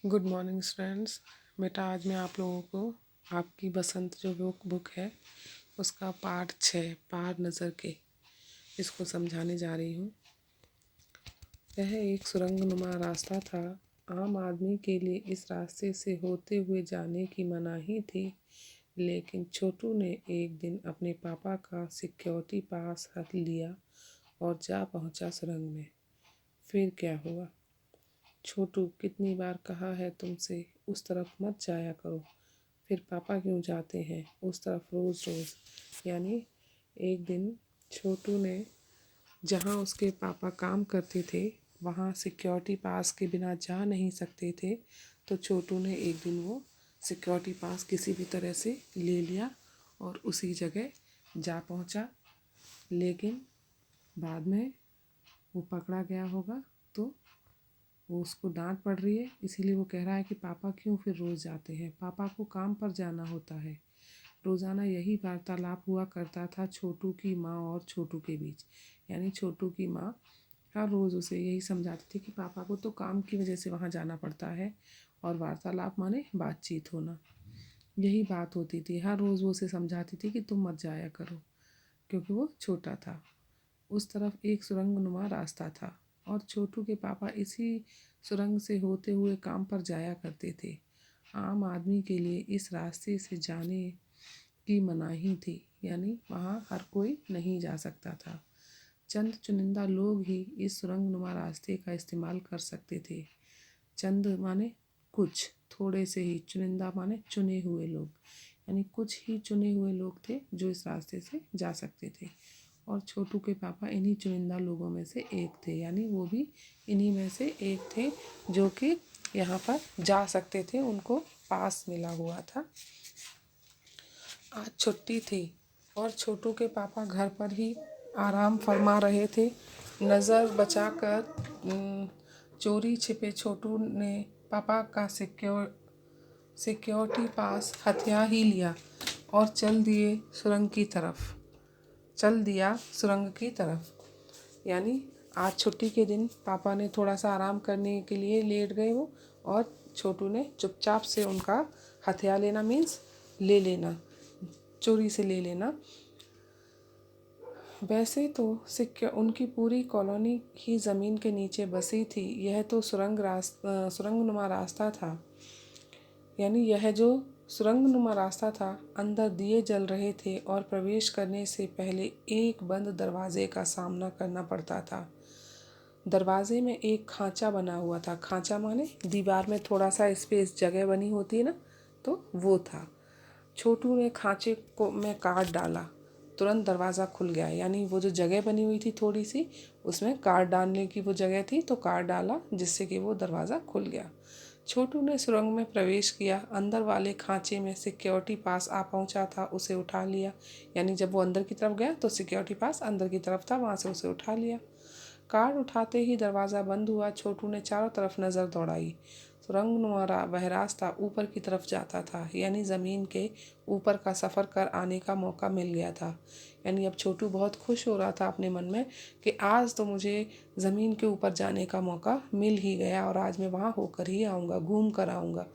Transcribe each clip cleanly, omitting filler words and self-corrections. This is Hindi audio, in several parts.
Good morning friends. बेटा आज मैं आप लोगों को आपकी बसंत जो बुक है उसका पार्ट 6 पार नज़र के इसको समझाने जा रही हूँ। यह एक सुरंगनुमा रास्ता था। आम आदमी के लिए इस रास्ते से होते हुए जाने की मनाही थी, लेकिन छोटू ने एक दिन अपने पापा का सिक्योरिटी पास हथ लिया और जा पहुँचा सुरंग में। फिर क्या हुआ? छोटू, कितनी बार कहा है तुमसे उस तरफ मत जाया करो। फिर पापा क्यों जाते हैं उस तरफ रोज़ रोज़? यानी एक दिन छोटू ने जहाँ उसके पापा काम करते थे वहाँ सिक्योरिटी पास के बिना जा नहीं सकते थे, तो छोटू ने एक दिन वो सिक्योरिटी पास किसी भी तरह से ले लिया और उसी जगह जा पहुँचा। लेकिन बाद में वो पकड़ा गया होगा, तो वो उसको डांट पड़ रही है, इसीलिए वो कह रहा है कि पापा क्यों फिर रोज़ जाते हैं, पापा को काम पर जाना होता है। रोज़ाना यही वार्तालाप हुआ करता था छोटू की माँ और छोटू के बीच। यानी छोटू की माँ हर रोज़ उसे यही समझाती थी कि पापा को तो काम की वजह से वहाँ जाना पड़ता है, और वार्तालाप माने बातचीत होना, यही बात होती थी। हर रोज़ वो उसे समझाती थी कि तुम मत जाया करो, क्योंकि वो छोटा था। उस तरफ एक सुरंगनुमा रास्ता था और छोटू के पापा इसी सुरंग से होते हुए काम पर जाया करते थे। आम आदमी के लिए इस रास्ते से जाने की मनाही थी, यानी वहाँ हर कोई नहीं जा सकता था। चंद चुनिंदा लोग ही इस सुरंगनुमा रास्ते का इस्तेमाल कर सकते थे। चंद माने कुछ, थोड़े से ही, चुनिंदा माने चुने हुए लोग, यानी कुछ ही चुने हुए लोग थे जो इस रास्ते से जा सकते थे। और छोटू के पापा इन्हीं चुनिंदा लोगों में से एक थे, यानी वो भी इन्हीं में से एक थे जो कि यहाँ पर जा सकते थे, उनको पास मिला हुआ था। आज छुट्टी थी और छोटू के पापा घर पर ही आराम फरमा रहे थे। नज़र बचाकर चोरी छिपे छोटू ने पापा का सिक्योरिटी पास हथिया ही लिया और चल दिया सुरंग की तरफ। यानी आज छुट्टी के दिन पापा ने थोड़ा सा आराम करने के लिए लेट गए वो, और छोटू ने चुपचाप से उनका हथिया लेना मीन्स ले लेना, चोरी से ले लेना। वैसे तो उनकी पूरी कॉलोनी ही ज़मीन के नीचे बसी थी। यह तो सुरंगनुमा रास्ता था। यानी यह जो सुरंगनुमा रास्ता था, अंदर दिए जल रहे थे और प्रवेश करने से पहले एक बंद दरवाजे का सामना करना पड़ता था। दरवाजे में एक खांचा बना हुआ था। खांचा माने दीवार में थोड़ा सा स्पेस, जगह बनी होती है ना, तो वो था। छोटू ने खांचे को में काट डाला, तुरंत दरवाज़ा खुल गया। यानी वो जो जगह बनी हुई थी थोड़ी सी, उसमें काट डालने की वो जगह थी, तो काट डाला जिससे कि वो दरवाज़ा खुल गया। छोटू ने सुरंग में प्रवेश किया। अंदर वाले खांचे में सिक्योरिटी पास आ पहुंचा था, उसे उठा लिया। यानी जब वो अंदर की तरफ गया तो सिक्योरिटी पास अंदर की तरफ था, वहाँ से उसे उठा लिया। कार्ड उठाते ही दरवाज़ा बंद हुआ। छोटू ने चारों तरफ नज़र दौड़ाई। सुरंगनुमा वह रास्ता ऊपर की तरफ जाता था, यानी ज़मीन के ऊपर का सफ़र कर आने का मौका मिल गया था। यानी अब छोटू बहुत खुश हो रहा था अपने मन में कि आज तो मुझे ज़मीन के ऊपर जाने का मौका मिल ही गया, और आज मैं वहाँ होकर ही आऊँगा, घूम कर आऊँगा।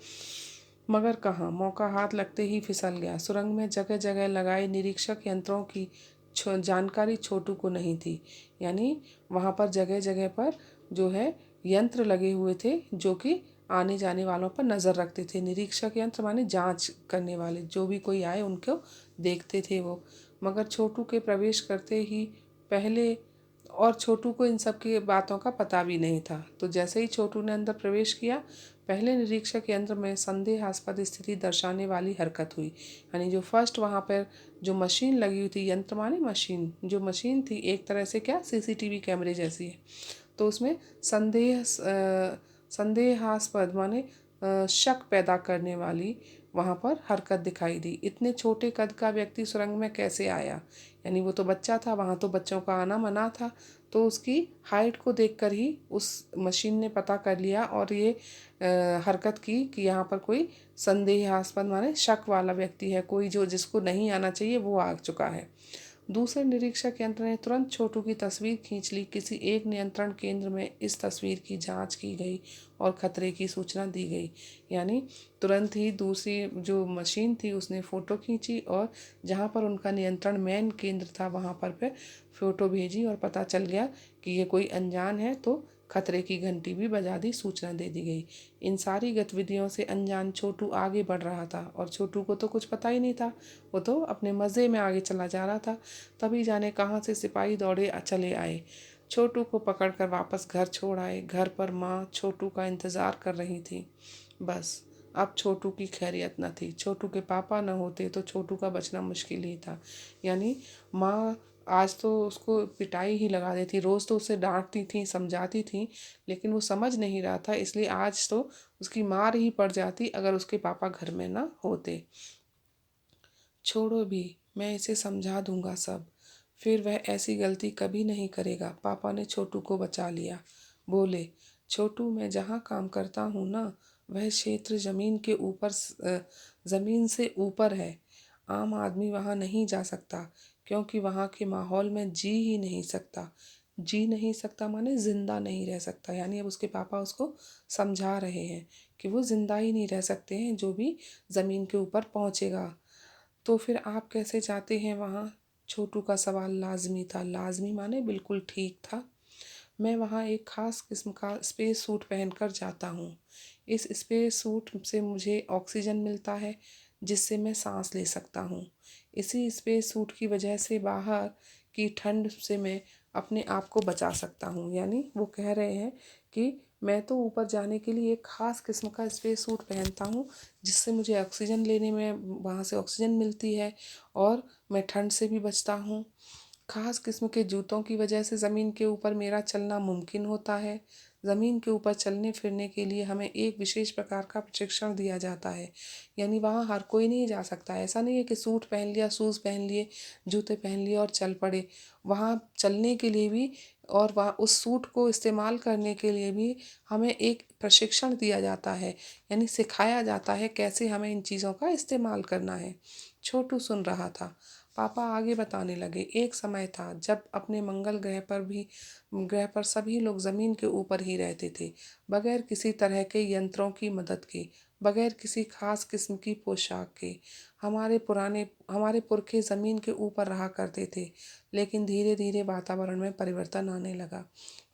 मगर कहाँ, मौका हाथ लगते ही फिसल गया। सुरंग में जगह जगह लगाए निरीक्षक यंत्रों की जानकारी छोटू को नहीं थी। यानी वहाँ पर जगह जगह पर जो है यंत्र लगे हुए थे जो कि आने जाने वालों पर नज़र रखते थे। निरीक्षक यंत्र माने जांच करने वाले, जो भी कोई आए उनको देखते थे वो। मगर छोटू के प्रवेश करते ही पहले, और छोटू को इन सब की बातों का पता भी नहीं था, तो जैसे ही छोटू ने अंदर प्रवेश किया, पहले निरीक्षक यंत्र में संदेहास्पद स्थिति दर्शाने वाली हरकत हुई। यानी जो फर्स्ट वहाँ पर जो मशीन लगी हुई थी, यंत्र माने मशीन, जो मशीन थी एक तरह से क्या सीसीटीवी कैमरे जैसी है, तो उसमें संदेहास्पद माने शक पैदा करने वाली वहाँ पर हरकत दिखाई दी। इतने छोटे कद का व्यक्ति सुरंग में कैसे आया? यानी वो तो बच्चा था, वहाँ तो बच्चों का आना मना था, तो उसकी हाइट को देखकर ही उस मशीन ने पता कर लिया और ये हरकत की कि यहाँ पर कोई संदेहास्पद माने शक वाला व्यक्ति है, कोई जो जिसको नहीं आना चाहिए वो आ चुका है। दूसरे निरीक्षक यंत्र ने तुरंत छोटू की तस्वीर खींच ली। किसी एक नियंत्रण केंद्र में इस तस्वीर की जांच की गई और खतरे की सूचना दी गई। यानी तुरंत ही दूसरी जो मशीन थी उसने फ़ोटो खींची और जहाँ पर उनका नियंत्रण मेन केंद्र था वहाँ पर फ़ोटो भेजी और पता चल गया कि ये कोई अनजान है, तो खतरे की घंटी भी बजा दी, सूचना दे दी गई। इन सारी गतिविधियों से अनजान छोटू आगे बढ़ रहा था और छोटू को तो कुछ पता ही नहीं था, वो तो अपने मज़े में आगे चला जा रहा था। तभी जाने कहाँ से सिपाही दौड़े चले आए, छोटू को पकड़कर वापस घर छोड़ आए। घर पर माँ छोटू का इंतज़ार कर रही थी। बस अब छोटू की खैरियत न थी। छोटू के पापा न होते तो छोटू का बचना मुश्किल ही था। यानी माँ आज तो उसको पिटाई ही लगा देती, रोज़ तो उसे डांटती थी, समझाती थी, लेकिन वो समझ नहीं रहा था, इसलिए आज तो उसकी मार ही पड़ जाती अगर उसके पापा घर में ना होते। छोड़ो भी, मैं इसे समझा दूंगा सब, फिर वह ऐसी गलती कभी नहीं करेगा। पापा ने छोटू को बचा लिया। बोले, छोटू मैं जहाँ काम करता हूँ ना, वह क्षेत्र ज़मीन से ऊपर है। आम आदमी वहाँ नहीं जा सकता, क्योंकि वहाँ के माहौल में जी ही नहीं सकता। जी नहीं सकता माने जिंदा नहीं रह सकता। यानी अब उसके पापा उसको समझा रहे हैं कि वो जिंदा ही नहीं रह सकते हैं जो भी ज़मीन के ऊपर पहुँचेगा। तो फिर आप कैसे जाते हैं वहाँ? छोटू का सवाल लाज़मी था। लाज़मी माने बिल्कुल ठीक था। मैं वहाँ एक ख़ास किस्म का स्पेस सूट पहनकर जाता हूँ। इस स्पेस सूट से मुझे ऑक्सीजन मिलता है, जिससे मैं सांस ले सकता हूँ। इसी स्पेस सूट की वजह से बाहर की ठंड से मैं अपने आप को बचा सकता हूँ। यानी वो कह रहे हैं कि मैं तो ऊपर जाने के लिए एक ख़ास किस्म का स्पेस सूट पहनता हूँ, जिससे मुझे ऑक्सीजन लेने में वहाँ से ऑक्सीजन मिलती है और मैं ठंड से भी बचता हूँ। खास किस्म के जूतों की वजह से ज़मीन के ऊपर मेरा चलना मुमकिन होता है। ज़मीन के ऊपर चलने फिरने के लिए हमें एक विशेष प्रकार का प्रशिक्षण दिया जाता है। यानी वहाँ हर कोई नहीं जा सकता। ऐसा नहीं है कि सूट पहन लिया, शूज़ पहन लिए, जूते पहन लिए और चल पड़े। वहाँ चलने के लिए भी और वहाँ उस सूट को इस्तेमाल करने के लिए भी हमें एक प्रशिक्षण दिया जाता है। यानी सिखाया जाता है कैसे हमें इन चीज़ों का इस्तेमाल करना है। छोटू सुन रहा था। पापा आगे बताने लगे, एक समय था जब अपने मंगल ग्रह पर सभी लोग ज़मीन के ऊपर ही रहते थे, बगैर किसी तरह के यंत्रों की मदद के, बगैर किसी खास किस्म की पोशाक के। हमारे पुरखे ज़मीन के ऊपर रहा करते थे, लेकिन धीरे धीरे वातावरण में परिवर्तन आने लगा।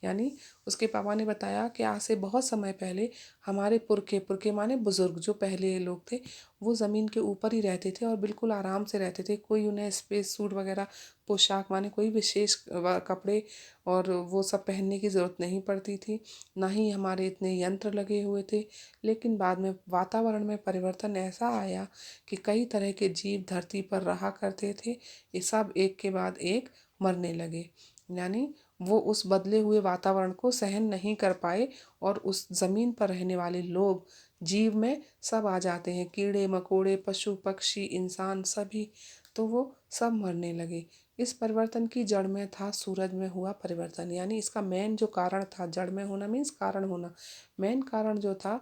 यानी उसके पापा ने बताया कि आज से बहुत समय पहले हमारे पुरखे पुरखे माने बुज़ुर्ग जो पहले लोग थे, वो ज़मीन के ऊपर ही रहते थे और बिल्कुल आराम से रहते थे। कोई उन्हें स्पेस सूट वगैरह पोशाक माने कोई विशेष कपड़े और वो सब पहनने की ज़रूरत नहीं पड़ती थी। ना ही हमारे इतने यंत्र लगे हुए थे। लेकिन बाद में वातावरण में परिवर्तन ऐसा आया कि कई तरह के जीव धरती पर रहा करते थे। ये सब एक के बाद एक मरने लगे। यानी वो उस बदले हुए वातावरण को सहन नहीं कर पाए और उस ज़मीन पर रहने वाले लोग जीव में सब आ जाते हैं, कीड़े मकोड़े, पशु पक्षी, इंसान सभी, तो वो सब मरने लगे। इस परिवर्तन की जड़ में था सूरज में हुआ परिवर्तन। यानी इसका मेन जो कारण था, जड़ में होना मीन्स कारण होना, मेन कारण जो था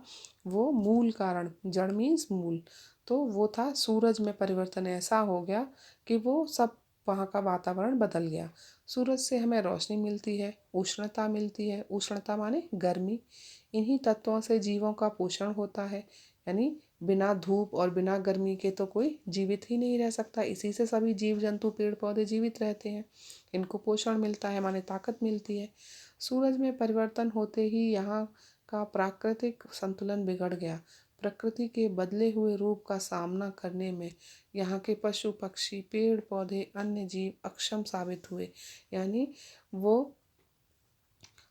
वो मूल कारण, जड़ मीन्स मूल, तो वो था सूरज में परिवर्तन ऐसा हो गया कि वो सब वहाँ का वातावरण बदल गया। सूरज से हमें रोशनी मिलती है, उष्णता मिलती है, उष्णता माने गर्मी। इन्हीं तत्वों से जीवों का पोषण होता है। यानी बिना धूप और बिना गर्मी के तो कोई जीवित ही नहीं रह सकता। इसी से सभी जीव जंतु पेड़ पौधे जीवित रहते हैं। इनको पोषण मिलता है माने ताकत मिलती है। सूरज में परिवर्तन होते ही यहाँ का प्राकृतिक संतुलन बिगड़ गया। प्रकृति के बदले हुए रूप का सामना करने में यहाँ के पशु पक्षी, पेड़ पौधे, अन्य जीव अक्षम साबित हुए। यानी वो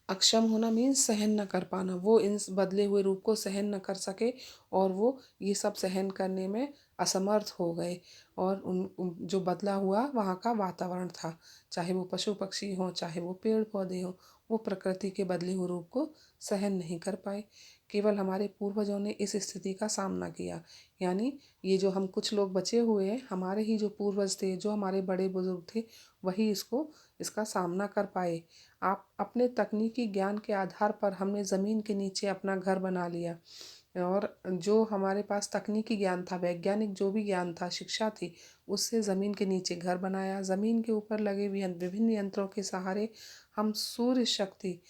अक्षम होना मीन्स सहन न कर पाना, वो इन बदले हुए रूप को सहन न कर सके और वो ये सब सहन करने में असमर्थ हो गए। और जो बदला हुआ वहाँ का वातावरण था, चाहे वो पशु पक्षी हों, चाहे वो पेड़ पौधे हों, वो प्रकृति के बदले हुए रूप को सहन नहीं कर पाए। केवल हमारे पूर्वजों ने इस स्थिति का सामना किया। यानी ये जो हम कुछ लोग बचे हुए हैं, हमारे ही जो पूर्वज थे, जो हमारे बड़े बुजुर्ग थे, वही इसको इसका सामना कर पाए। आप अपने तकनीकी ज्ञान के आधार पर हमने ज़मीन के नीचे अपना घर बना लिया, और जो हमारे पास तकनीकी ज्ञान था, वैज्ञानिक जो भी ज्ञान था, शिक्षा थी, उससे ज़मीन के नीचे घर बनाया। ज़मीन के ऊपर लगे विभिन्न यंत्रों के सहारे हम सूर्य शक्ति,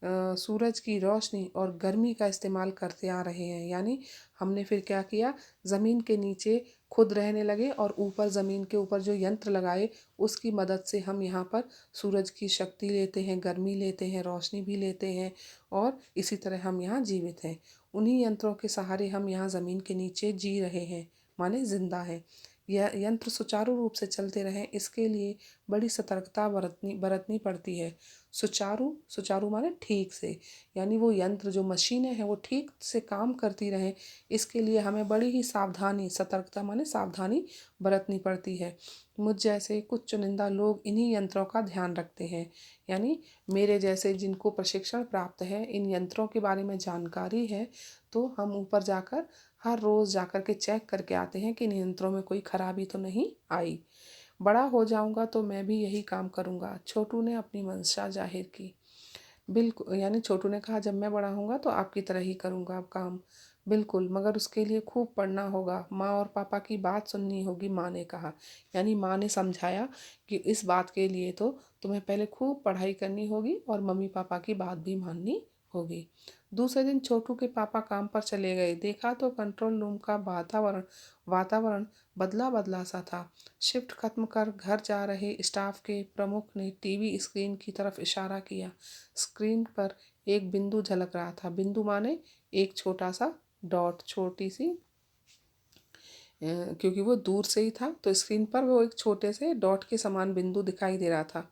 सूरज की रोशनी और गर्मी का इस्तेमाल करते आ रहे हैं। यानी हमने फिर क्या किया, ज़मीन के नीचे खुद रहने लगे और ऊपर ज़मीन के ऊपर जो यंत्र लगाए, उसकी मदद से हम यहाँ पर सूरज की शक्ति लेते हैं, गर्मी लेते हैं, रोशनी भी लेते हैं, और इसी तरह हम यहाँ जीवित हैं। उन्हीं यंत्रों के सहारे हम यहाँ ज़मीन के नीचे जी रहे हैं, माने जिंदा है। यह यंत्र सुचारू रूप से चलते रहें, इसके लिए बड़ी सतर्कता बरतनी पड़ती है। सुचारू सुचारू माने ठीक से, यानी वो यंत्र जो मशीनें हैं वो ठीक से काम करती रहें, इसके लिए हमें बड़ी ही सावधानी, सतर्कता माने सावधानी बरतनी पड़ती है। मुझ जैसे कुछ चुनिंदा लोग इन्हीं यंत्रों का ध्यान रखते हैं। यानी मेरे जैसे जिनको प्रशिक्षण प्राप्त है, इन यंत्रों के बारे में जानकारी है, तो हम ऊपर जाकर हर रोज़ जाकर के चेक करके आते हैं कि इन यंत्रों में कोई खराबी तो नहीं आई। बड़ा हो जाऊंगा तो मैं भी यही काम करूंगा, छोटू ने अपनी मंशा जाहिर की। बिल्कुल, यानी छोटू ने कहा, जब मैं बड़ा होऊंगा तो आपकी तरह ही करूंगा अब काम। बिल्कुल, मगर उसके लिए खूब पढ़ना होगा, माँ और पापा की बात सुननी होगी, माँ ने कहा। यानी माँ ने समझाया कि इस बात के लिए तो तुम्हें पहले खूब पढ़ाई करनी होगी और मम्मी पापा की बात भी माननी होगी। दूसरे दिन छोटू के पापा काम पर चले गए। देखा तो कंट्रोल रूम का वातावरण बदला बदला सा था। शिफ्ट खत्म कर घर जा रहे स्टाफ के प्रमुख ने टीवी स्क्रीन की तरफ इशारा किया। स्क्रीन पर एक बिंदु झलक रहा था। बिंदु माने एक छोटा सा डॉट, छोटी सी, क्योंकि वो दूर से ही था तो स्क्रीन पर वो एक छोटे से डॉट के समान बिंदु दिखाई दे रहा था।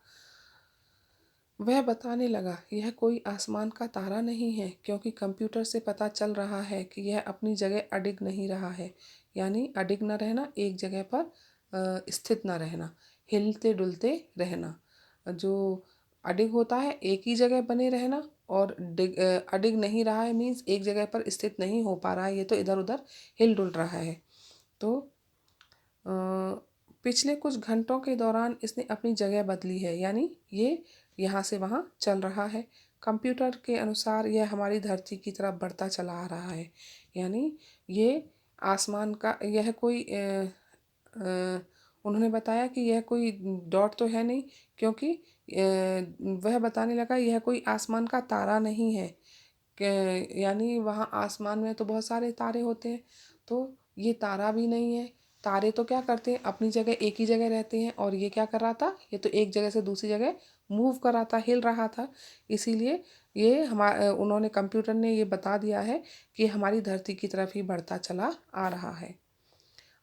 वह बताने लगा, यह कोई आसमान का तारा नहीं है, क्योंकि कंप्यूटर से पता चल रहा है कि यह अपनी जगह अडिग नहीं रहा है। यानी अडिग न रहना, एक जगह पर स्थित न रहना, हिलते डुलते रहना। जो अडिग होता है एक ही जगह बने रहना, और अडिग नहीं रहा है मीन्स एक जगह पर स्थित नहीं हो पा रहा है, ये तो इधर उधर हिल डुल रहा है। तो अ, पिछले कुछ घंटों के दौरान इसने अपनी जगह बदली है, यानी ये यहाँ से वहाँ चल रहा है। कंप्यूटर के अनुसार यह हमारी धरती की तरफ बढ़ता चला आ रहा है। यानी ये आसमान का, यह कोई अ, उन्होंने बताया कि यह कोई डॉट तो है नहीं, क्योंकि वह बताने लगा यह कोई आसमान का तारा नहीं है। यानी वहाँ आसमान में तो बहुत सारे तारे होते हैं, तो ये तारा भी नहीं है। तारे तो क्या करते हैं, अपनी जगह एक ही जगह रहते हैं, और ये क्या कर रहा था, ये तो एक जगह से दूसरी जगह मूव कर रहा था, हिल रहा था। इसीलिए ये उन्होंने, कंप्यूटर ने ये बता दिया है कि हमारी धरती की तरफ ही बढ़ता चला आ रहा है।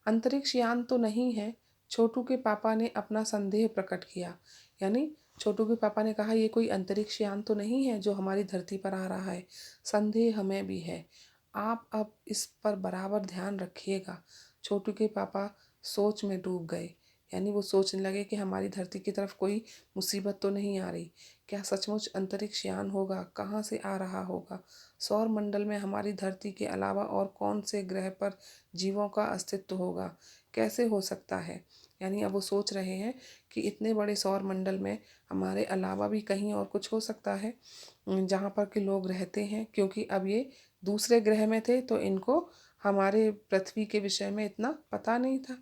अंतरिक्ष यान तो नहीं है, छोटू के पापा ने अपना संदेह प्रकट किया। यानी छोटू के पापा ने कहा, ये कोई अंतरिक्ष यान तो नहीं है जो हमारी धरती पर आ रहा है। संदेह हमें भी है, आप अब इस पर बराबर ध्यान रखिएगा। छोटू के पापा सोच में डूब गए। यानी वो सोचने लगे कि हमारी धरती की तरफ कोई मुसीबत तो नहीं आ रही। क्या सचमुच अंतरिक्ष यान होगा? कहाँ से आ रहा होगा? सौर मंडल में हमारी धरती के अलावा और कौन से ग्रह पर जीवों का अस्तित्व होगा? कैसे हो सकता है? यानी अब वो सोच रहे हैं कि इतने बड़े सौर मंडल में हमारे अलावा भी कहीं और कुछ हो सकता है जहाँ पर के लोग रहते हैं, क्योंकि अब ये दूसरे ग्रह में थे तो इनको हमारे पृथ्वी के विषय में इतना पता नहीं था।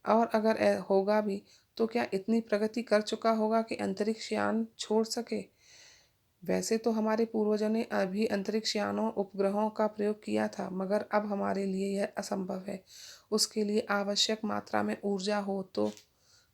और अगर होगा भी तो क्या इतनी प्रगति कर चुका होगा कि अंतरिक्ष यान छोड़ सके? वैसे तो हमारे पूर्वजों ने अभी अंतरिक्ष यानों उपग्रहों का प्रयोग किया था, मगर अब हमारे लिए यह असंभव है। उसके लिए आवश्यक मात्रा में ऊर्जा हो तो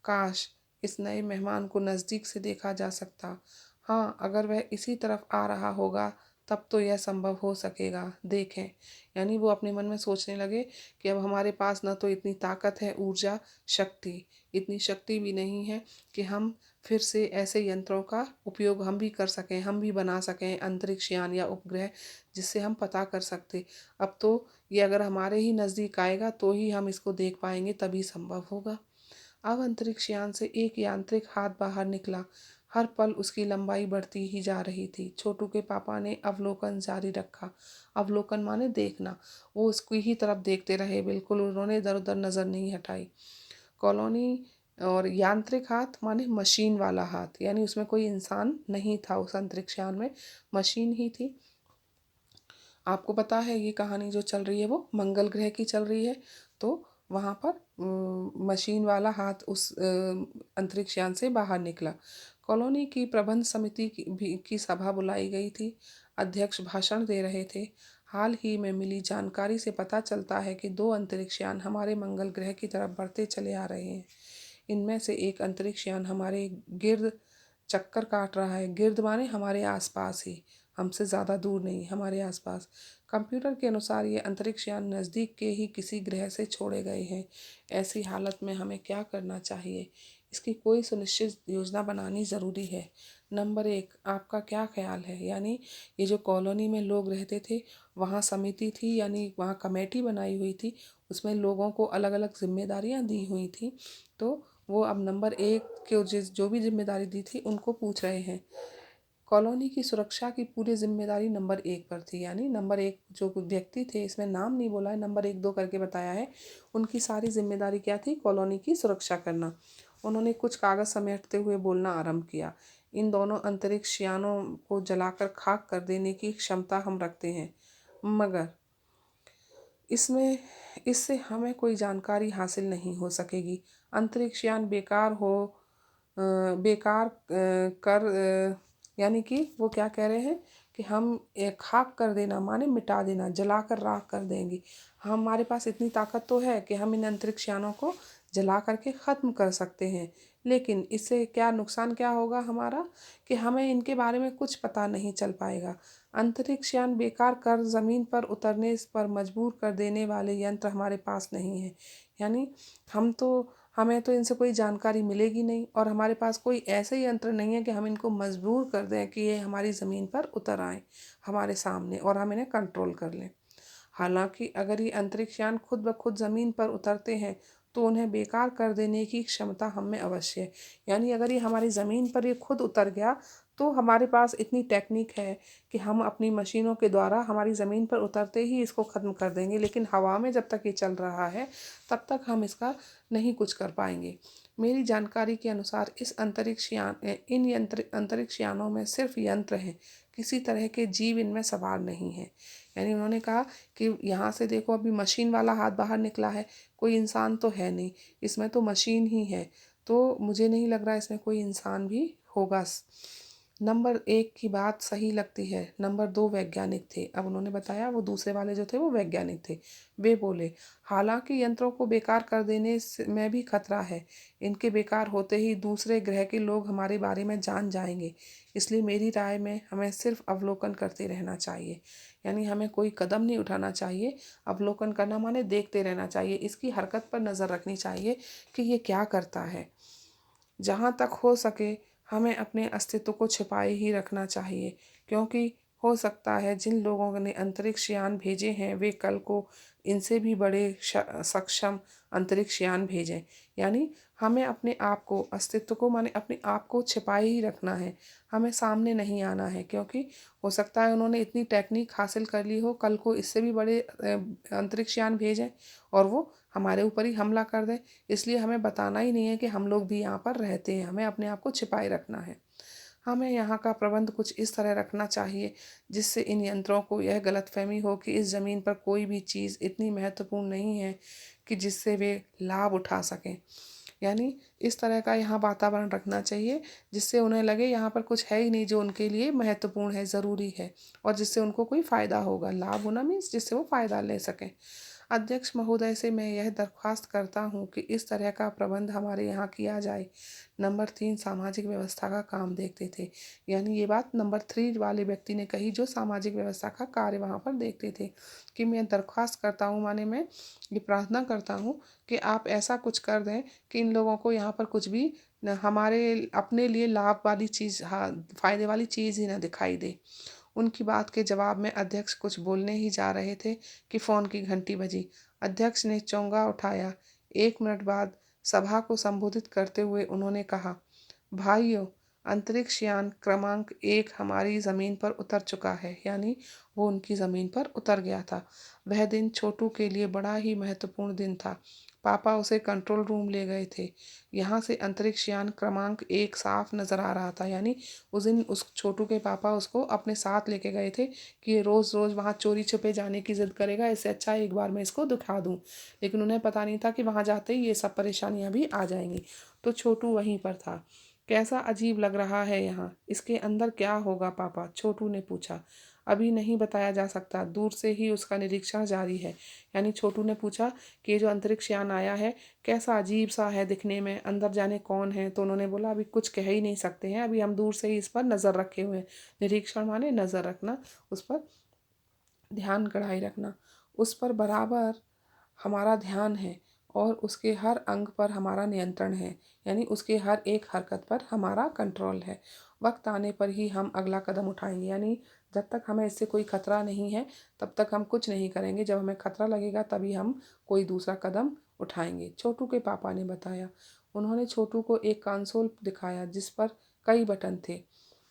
काश इस नए मेहमान को नज़दीक से देखा जा सकता। हाँ, अगर वह इसी तरफ आ रहा होगा तब तो यह संभव हो सकेगा। देखें, यानी वो अपने मन में सोचने लगे कि अब हमारे पास न तो इतनी ताकत है, ऊर्जा, शक्ति, इतनी शक्ति भी नहीं है कि हम फिर से ऐसे यंत्रों का उपयोग हम भी कर सकें, हम भी बना सकें अंतरिक्ष यान या उपग्रह, जिससे हम पता कर सकते। अब तो ये अगर हमारे ही नज़दीक आएगा तो ही हम इसको देख पाएंगे, तभी संभव होगा। अब अंतरिक्ष यान से एक यांत्रिक हाथ बाहर निकला। हर पल उसकी लंबाई बढ़ती ही जा रही थी। छोटू के पापा ने अवलोकन जारी रखा। अवलोकन माने देखना। वो उसकी ही तरफ देखते रहे, बिल्कुल उन्होंने इधर उधर नज़र नहीं हटाई। कॉलोनी और यांत्रिक हाथ माने मशीन वाला हाथ, यानी उसमें कोई इंसान नहीं था, उस अंतरिक्ष यान में मशीन ही थी। आपको पता है ये कहानी जो चल रही है वो मंगल ग्रह की चल रही है। तो वहाँ पर मशीन वाला हाथ उस अंतरिक्ष यान से बाहर निकला। कॉलोनी की प्रबंध समिति की सभा बुलाई गई थी। अध्यक्ष भाषण दे रहे थे। हाल ही में मिली जानकारी से पता चलता है कि 2 अंतरिक्ष यान हमारे मंगल ग्रह की तरफ बढ़ते चले आ रहे हैं। इनमें से एक अंतरिक्ष यान हमारे गिर्द चक्कर काट रहा है। गिर्द माने हमारे आसपास ही, हमसे ज़्यादा दूर नहीं, हमारे आसपास। कंप्यूटर के अनुसार ये अंतरिक्ष यान नज़दीक के ही किसी ग्रह से छोड़े गए हैं। ऐसी हालत में हमें क्या करना चाहिए? इसकी कोई सुनिश्चित योजना बनानी ज़रूरी है। नंबर 1, आपका क्या ख्याल है? यानी ये जो कॉलोनी में लोग रहते थे, वहाँ समिति थी, यानी वहाँ कमेटी बनाई हुई थी, उसमें लोगों को अलग अलग जिम्मेदारियाँ दी हुई थी। तो वो अब नंबर 1 के जो भी जिम्मेदारी दी थी उनको पूछ रहे हैं। कॉलोनी की सुरक्षा की पूरी जिम्मेदारी नंबर 1 पर थी, यानी नंबर 1 जो व्यक्ति थे, इसमें नाम नहीं बोला है, नंबर 1 2 करके बताया है। उनकी सारी जिम्मेदारी क्या थी? कॉलोनी की सुरक्षा करना। उन्होंने कुछ कागज समेटते हुए बोलना आरंभ किया। इन दोनों अंतरिक्ष यानों को जलाकर खाक कर देने की क्षमता हम रखते हैं, मगर इसमें इससे हमें कोई जानकारी हासिल नहीं हो सकेगी। अंतरिक्ष यान बेकार कर यानी कि वो क्या कह रहे हैं कि हम खाक कर देना माने मिटा देना, जलाकर राख कर देंगे। हमारे पास इतनी ताकत तो है कि हम इन अंतरिक्ष यानों को जला करके ख़त्म कर सकते हैं, लेकिन इससे क्या नुकसान क्या होगा हमारा, कि हमें इनके बारे में कुछ पता नहीं चल पाएगा। अंतरिक्ष यान बेकार कर ज़मीन पर उतरने पर मजबूर कर देने वाले यंत्र हमारे पास नहीं है। यानी हमें तो इनसे कोई जानकारी मिलेगी नहीं, और हमारे पास कोई ऐसे यंत्र नहीं है कि हम इनको मजबूर कर दें कि ये हमारी ज़मीन पर उतर आएँ हमारे सामने और हम इन्हें कंट्रोल कर लें। हालांकि अगर ये अंतरिक्ष यान खुद ब खुद ज़मीन पर उतरते हैं तो उन्हें बेकार कर देने की क्षमता हम में अवश्य है। यानी अगर ये हमारी ज़मीन पर ये खुद उतर गया तो हमारे पास इतनी टेक्निक है कि हम अपनी मशीनों के द्वारा हमारी ज़मीन पर उतरते ही इसको ख़त्म कर देंगे, लेकिन हवा में जब तक ये चल रहा है तब तक हम इसका नहीं कुछ कर पाएंगे। मेरी जानकारी के अनुसार इस अंतरिक्ष यानों में सिर्फ यंत्र हैं, किसी तरह के जीव इनमें सवार नहीं है। यानी उन्होंने कहा कि यहाँ से देखो अभी मशीन वाला हाथ बाहर निकला है, कोई इंसान तो है नहीं, इसमें तो मशीन ही है, तो मुझे नहीं लग रहा इसमें कोई इंसान भी होगा। नंबर 1 की बात सही लगती है। नंबर 2 वैज्ञानिक थे। अब उन्होंने बताया वो दूसरे वाले जो थे वो वैज्ञानिक थे। वे बोले, हालांकि यंत्रों को बेकार कर देने में भी खतरा है। इनके बेकार होते ही दूसरे ग्रह के लोग हमारे बारे में जान जाएंगे। इसलिए मेरी राय में हमें सिर्फ अवलोकन करते रहना चाहिए। यानी हमें कोई कदम नहीं उठाना चाहिए। अवलोकन करना माने देखते रहना चाहिए, इसकी हरकत पर नज़र रखनी चाहिए कि ये क्या करता है। जहाँ तक हो सके हमें अपने अस्तित्व को छिपाए ही रखना चाहिए, क्योंकि हो सकता है जिन लोगों ने अंतरिक्ष यान भेजे हैं वे कल को इनसे भी बड़े सक्षम अंतरिक्ष यान भेजें। यानी हमें अपने आप को, अस्तित्व को माने अपने आप को छिपाए ही रखना है, हमें सामने नहीं आना है, क्योंकि हो सकता है उन्होंने इतनी टेक्निक हासिल कर ली हो, कल को इससे भी बड़े अंतरिक्ष यान भेजें और वो हमारे ऊपर ही हमला कर दें। इसलिए हमें बताना ही नहीं है कि हम लोग भी यहाँ पर रहते हैं, हमें अपने आप को छिपाए रखना है। हमें यहाँ का प्रबंध कुछ इस तरह रखना चाहिए जिससे इन यंत्रों को यह गलतफहमी हो कि इस ज़मीन पर कोई भी चीज़ इतनी महत्वपूर्ण नहीं है कि जिससे वे लाभ उठा सकें। यानी इस तरह का यहाँ वातावरण रखना चाहिए जिससे उन्हें लगे यहाँ पर कुछ है ही नहीं जो उनके लिए महत्वपूर्ण है, ज़रूरी है, और जिससे उनको कोई फ़ायदा होगा। लाभ होना मीन्स जिससे वो फ़ायदा ले सकें। अध्यक्ष महोदय से मैं यह दरख्वास्त करता हूँ कि इस तरह का प्रबंध हमारे यहाँ किया जाए। नंबर 3 सामाजिक व्यवस्था का काम देखते थे। यानी ये बात नंबर 3 वाले व्यक्ति ने कही जो सामाजिक व्यवस्था का कार्य वहाँ पर देखते थे, कि मैं दरख्वास्त करता हूँ माने मैं ये प्रार्थना करता हूँ कि आप ऐसा कुछ कर दें कि इन लोगों को यहाँ पर कुछ भी हमारे अपने लिए लाभ वाली चीज़, हाँ, फ़ायदे वाली चीज़ ही ना दिखाई दे। उनकी बात के जवाब में अध्यक्ष कुछ बोलने ही जा रहे थे कि फ़ोन की घंटी बजी। अध्यक्ष ने चोंगा उठाया। 1 मिनट बाद सभा को संबोधित करते हुए उन्होंने कहा, भाइयों, अंतरिक्ष यान क्रमांक 1 हमारी ज़मीन पर उतर चुका है। यानी वो उनकी ज़मीन पर उतर गया था। वह दिन छोटू के लिए बड़ा ही महत्वपूर्ण दिन था। पापा उसे कंट्रोल रूम ले गए थे। यहाँ से अंतरिक्ष यान क्रमांक 1 साफ नज़र आ रहा था। यानी उस दिन उस छोटू के पापा उसको अपने साथ लेके गए थे कि ये रोज़ रोज़ वहाँ चोरी छुपे जाने की ज़िद करेगा, इससे अच्छा एक बार मैं इसको दिखा दूँ। लेकिन उन्हें पता नहीं था कि वहाँ जाते ही ये सब परेशानियाँ भी आ जाएंगी। तो छोटू वहीं पर था। कैसा अजीब लग रहा है यहाँ, इसके अंदर क्या होगा पापा? छोटू ने पूछा। अभी नहीं बताया जा सकता, दूर से ही उसका निरीक्षण जारी है। यानी छोटू ने पूछा कि ये जो अंतरिक्ष यान आया है कैसा अजीब सा है दिखने में, अंदर जाने कौन है? तो उन्होंने बोला अभी कुछ कह ही नहीं सकते हैं, अभी हम दूर से ही इस पर नज़र रखे हुए हैं। निरीक्षण माने नज़र रखना, उस पर ध्यान कढ़ाई रखना। उस पर बराबर हमारा ध्यान है और उसके हर अंग पर हमारा नियंत्रण है। यानी उसके हर एक हरकत पर हमारा कंट्रोल है। वक्त आने पर ही हम अगला कदम उठाएंगे। यानी जब तक हमें इससे कोई खतरा नहीं है तब तक हम कुछ नहीं करेंगे, जब हमें खतरा लगेगा तभी हम कोई दूसरा कदम उठाएंगे, छोटू के पापा ने बताया। उन्होंने छोटू को एक कंसोल दिखाया जिस पर कई बटन थे।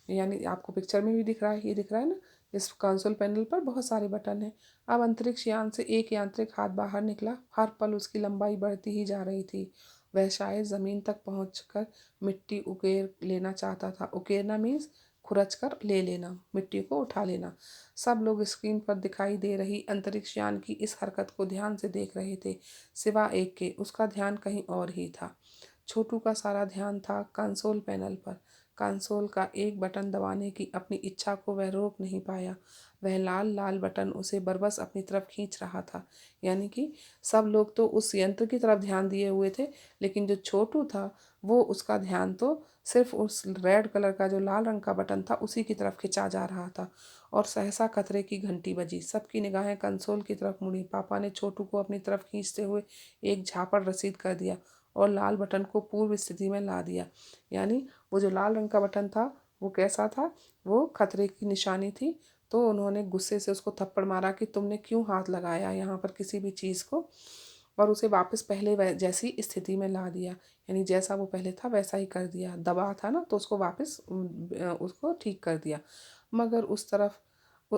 यानी आपको पिक्चर में भी दिख रहा है, ये दिख रहा है ना, इस कंसोल पैनल पर बहुत सारे बटन हैं। अब अंतरिक्ष यान से एक यांत्रिक हाथ बाहर निकला। हर पल उसकी लंबाई बढ़ती ही जा रही थी। वह शायद ज़मीन तक पहुंचकर मिट्टी उकेर लेना चाहता था। उकेरना मीन्स खुरच कर ले लेना, मिट्टी को उठा लेना। सब लोग स्क्रीन पर दिखाई दे रही अंतरिक्ष यान की इस हरकत को ध्यान से देख रहे थे, सिवा एक के। उसका ध्यान कहीं और ही था। छोटू का सारा ध्यान था कंसोल पैनल पर। कंसोल का एक बटन दबाने की अपनी इच्छा को वह रोक नहीं पाया। वह लाल लाल बटन उसे बरबस अपनी तरफ खींच रहा था। यानी कि सब लोग तो उस यंत्र की तरफ ध्यान दिए हुए थे, लेकिन जो छोटू था वो उसका ध्यान तो सिर्फ उस रेड कलर का जो लाल रंग का बटन था उसी की तरफ खिंचा जा रहा था। और सहसा खतरे की घंटी बजी। सबकी निगाहें कंसोल की तरफ मुड़ी। पापा ने छोटू को अपनी तरफ खींचते हुए एक झापड़ रसीद कर दिया और लाल बटन को पूर्व स्थिति में ला दिया। यानी वो जो लाल रंग का बटन था वो कैसा था? वो खतरे की निशानी थी। तो उन्होंने गुस्से से उसको थप्पड़ मारा कि तुमने क्यों हाथ लगाया यहाँ पर किसी भी चीज़ को, और उसे वापस पहले जैसी स्थिति में ला दिया। यानी जैसा वो पहले था वैसा ही कर दिया। दबा था ना तो उसको वापस उसको ठीक कर दिया। मगर उस तरफ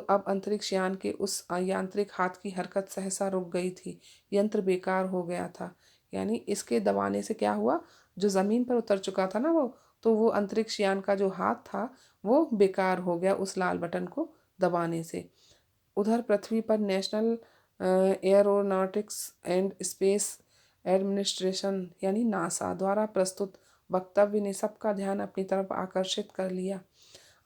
अब अंतरिक्ष यान के उस यांत्रिक हाथ की हरकत सहसा रुक गई थी। यंत्र बेकार हो गया था। यानी इसके दबाने से क्या हुआ, जो ज़मीन पर उतर चुका था ना वो, तो वो अंतरिक्ष यान का जो हाथ था वो बेकार हो गया उस लाल बटन को दबाने से। उधर पृथ्वी पर national aeronautics and space administration यानी नासा द्वारा प्रस्तुत वक्तव्य ने सबका ध्यान अपनी तरफ आकर्षित कर लिया।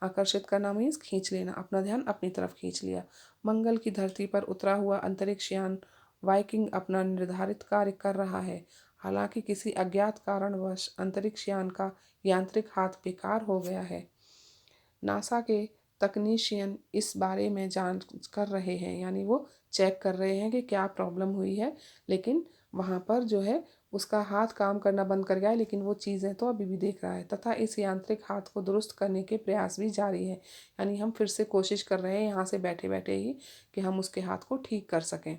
आकर्षित करना मीन्स खींच लेना, अपना ध्यान अपनी तरफ खींच लिया। मंगल की धरती पर उतरा हुआ अंतरिक्ष यान वाइकिंग अपना निर्धारित कार्य कर रहा है। हालांकि किसी अज्ञात कारणवश अंतरिक्ष यान का यांत्रिक हाथ बेकार हो गया है। नासा के तकनीशियन इस बारे में जांच कर रहे हैं। यानी वो चेक कर रहे हैं कि क्या प्रॉब्लम हुई है। लेकिन वहाँ पर जो है उसका हाथ काम करना बंद कर गया है, लेकिन वो चीज़ें तो अभी भी देख रहा है। तथा इस यांत्रिक हाथ को दुरुस्त करने के प्रयास भी जारी है। यानी हम फिर से कोशिश कर रहे हैं यहाँ से बैठे बैठे ही कि हम उसके हाथ को ठीक कर सकें।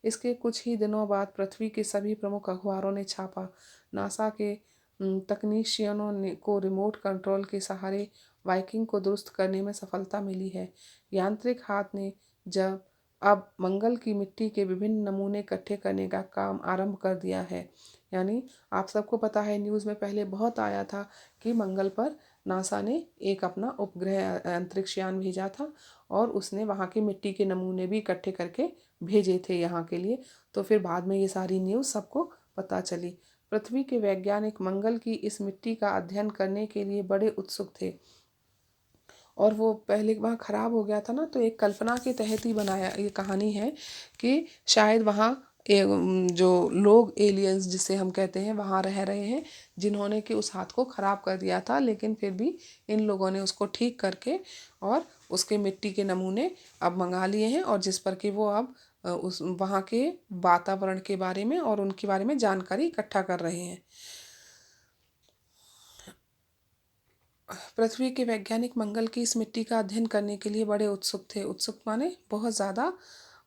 इसके कुछ ही दिनों बाद पृथ्वी के सभी प्रमुख अखबारों ने छापा। नासा के तकनीशियनों ने को रिमोट कंट्रोल के सहारे वाइकिंग को दुरुस्त करने में सफलता मिली है। यांत्रिक हाथ ने जब अब मंगल की मिट्टी के विभिन्न नमूने इकट्ठे करने का काम आरंभ कर दिया है। यानी आप सबको पता है, न्यूज़ में पहले बहुत आया था कि मंगल पर नासा ने एक अपना उपग्रह अंतरिक्ष यान भेजा था और उसने वहाँ की मिट्टी के नमूने भी इकट्ठे करके भेजे थे यहाँ के लिए। तो फिर बाद में ये सारी न्यूज़ सबको पता चली। पृथ्वी के वैज्ञानिक मंगल की इस मिट्टी का अध्ययन करने के लिए बड़े उत्सुक थे। और वो पहले वहाँ ख़राब हो गया था ना, तो एक कल्पना के तहत ही बनाया ये कहानी है कि शायद वहाँ जो लोग एलियंस जिसे हम कहते हैं वहाँ रह रहे हैं, जिन्होंने कि उस हाथ को ख़राब कर दिया था, लेकिन फिर भी इन लोगों ने उसको ठीक करके और उसके मिट्टी के नमूने अब मंगा लिए हैं, और जिस पर कि वो अब उस वहाँ के वातावरण के बारे में और उनके बारे में जानकारी इकट्ठा कर रहे हैं। पृथ्वी के वैज्ञानिक मंगल की इस मिट्टी का अध्ययन करने के लिए बड़े उत्सुक थे। उत्सुक माने बहुत ज़्यादा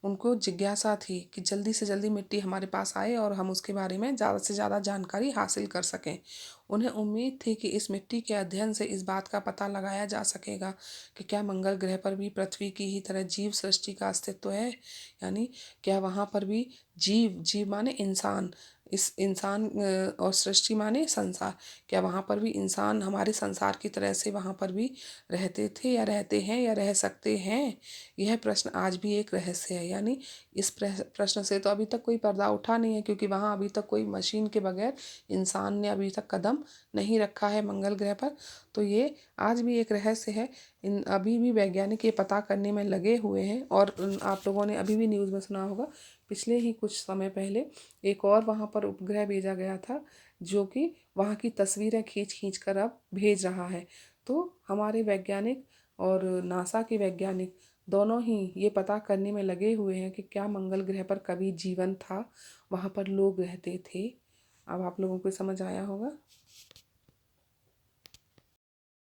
उनको जिज्ञासा थी कि जल्दी से जल्दी मिट्टी हमारे पास आए और हम उसके बारे में ज़्यादा से ज़्यादा जानकारी हासिल कर सकें। उन्हें उम्मीद थी कि इस मिट्टी के अध्ययन से इस बात का पता लगाया जा सकेगा कि क्या मंगल ग्रह पर भी पृथ्वी की ही तरह जीव सृष्टि का अस्तित्व है। यानी क्या वहाँ पर भी जीव, जीव माने इंसान, इस इंसान और सृष्टि माने संसार, क्या वहाँ पर भी इंसान हमारे संसार की तरह से वहाँ पर भी रहते थे या रहते हैं या रह सकते हैं? यह प्रश्न आज भी एक रहस्य है। यानी इस प्रश्न से तो अभी तक कोई पर्दा उठा नहीं है, क्योंकि वहाँ अभी तक कोई मशीन के बगैर इंसान ने अभी तक कदम नहीं रखा है मंगल ग्रह पर। तो ये आज भी एक रहस्य है। इन अभी भी वैज्ञानिक ये पता करने में लगे हुए हैं। और आप लोगों ने अभी भी न्यूज़ में सुना होगा, पिछले ही कुछ समय पहले एक और वहाँ पर उपग्रह भेजा गया था, जो कि वहाँ की तस्वीरें खींच खींच कर अब भेज रहा है। तो हमारे वैज्ञानिक और नासा के वैज्ञानिक दोनों ही ये पता करने में लगे हुए हैं कि क्या मंगल ग्रह पर कभी जीवन था, वहाँ पर लोग रहते थे। अब आप लोगों को समझ आया होगा।